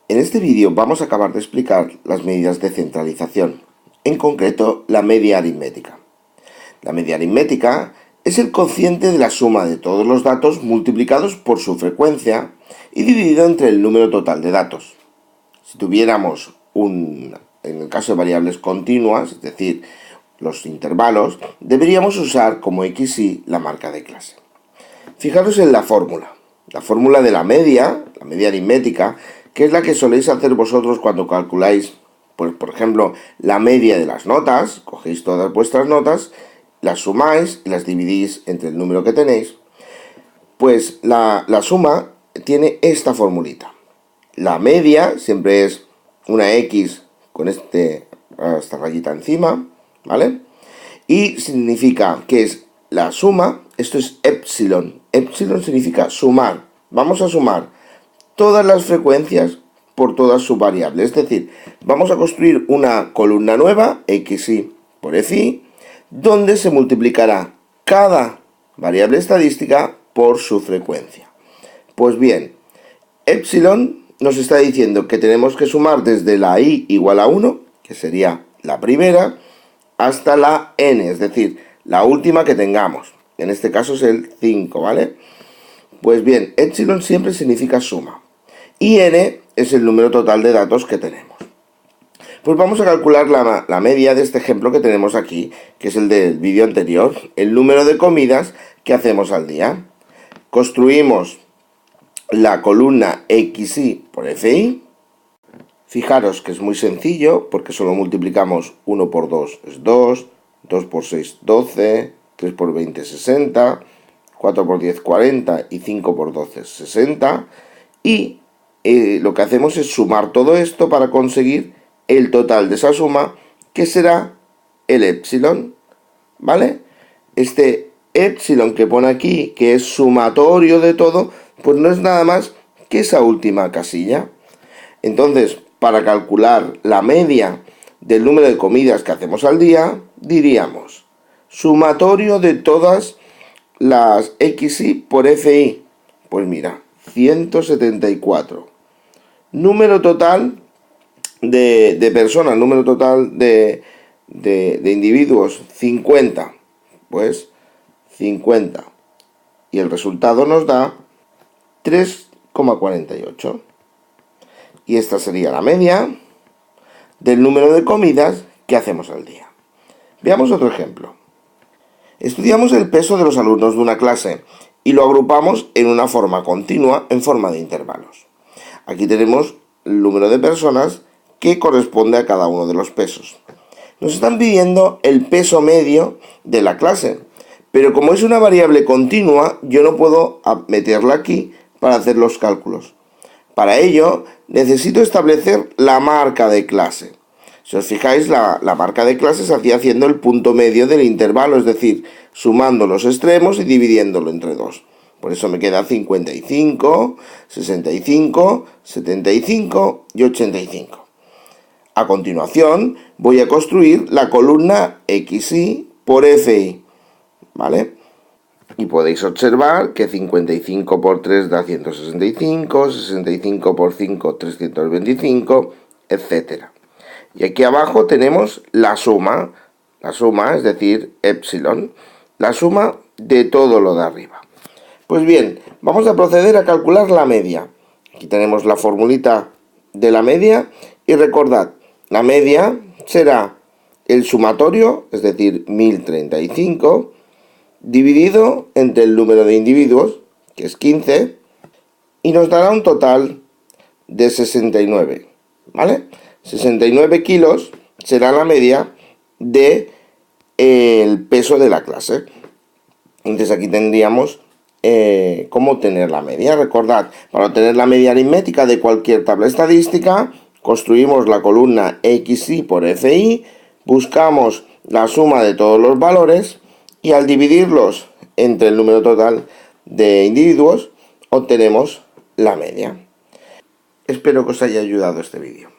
En este vídeo vamos a acabar de explicar las medidas de centralización, en concreto la media aritmética. La media aritmética es el cociente de la suma de todos los datos multiplicados por su frecuencia y dividido entre el número total de datos. Si tuviéramos en el caso de variables continuas, es decir, los intervalos, deberíamos usar como XY la marca de clase. Fijaros en la fórmula de la media aritmética, que es la que soléis hacer vosotros cuando calculáis, pues, por ejemplo, la media de las notas. Cogéis todas vuestras notas, las sumáis y las dividís entre el número que tenéis. Pues la suma tiene esta formulita. La media siempre es una X con esta rayita encima, ¿vale? Y significa que es la suma, esto es epsilon. Epsilon significa sumar. Vamos a sumar todas las frecuencias por todas sus variables. Es decir, vamos a construir una columna nueva, XY por FY, donde se multiplicará cada variable estadística por su frecuencia. Pues bien, epsilon nos está diciendo que tenemos que sumar desde la i igual a 1, que sería la primera, hasta la n, es decir, la última que tengamos. En este caso es el 5, ¿vale? Pues bien, epsilon siempre significa suma. Y n es el número total de datos que tenemos. Pues vamos a calcular la media de este ejemplo que tenemos aquí, que es el del vídeo anterior, el número de comidas que hacemos al día. Construimos la columna XY por FY. Fijaros que es muy sencillo, porque solo multiplicamos 1 por 2 es 2, 2 por 6 12, 3 por 20 60, 4 por 10 40 y 5 por 12 60. Y lo que hacemos es sumar todo esto para conseguir el total de esa suma, que será el epsilon, ¿vale? Este epsilon que pone aquí, que es sumatorio de todo, pues no es nada más que esa última casilla. Entonces, para calcular la media del número de comidas que hacemos al día, diríamos sumatorio de todas las XY por FY. Pues mira, 174. Número total de personas, número total de individuos, 50. Pues 50. Y el resultado nos da 3,48. Y esta sería la media del número de comidas que hacemos al día. Veamos otro ejemplo. Estudiamos el peso de los alumnos de una clase y lo agrupamos en una forma continua, en forma de intervalos. Aquí tenemos el número de personas que corresponde a cada uno de los pesos. Nos están pidiendo el peso medio de la clase, pero como es una variable continua, yo no puedo meterla aquí para hacer los cálculos. Para ello, necesito establecer la marca de clase. Si os fijáis, la marca de clase se hacía haciendo el punto medio del intervalo, es decir, sumando los extremos y dividiéndolo entre 2. Por eso me queda 55, 65, 75 y 85. A continuación, voy a construir la columna XY por FY, ¿vale? Y podéis observar que 55 por 3 da 165, 65 por 5, 325, etc. Y aquí abajo tenemos la suma, es decir, epsilon, la suma de todo lo de arriba. Pues bien, vamos a proceder a calcular la media. Aquí tenemos la formulita de la media y recordad, la media será el sumatorio, es decir, 1035, dividido entre el número de individuos, que es 15, y nos dará un total de 69, ¿vale? 69 kilos será la media del peso de la clase. Entonces aquí tendríamos cómo obtener la media. Recordad, para obtener la media aritmética de cualquier tabla estadística, construimos la columna XY por FY, buscamos la suma de todos los valores y al dividirlos entre el número total de individuos, obtenemos la media. Espero que os haya ayudado este vídeo.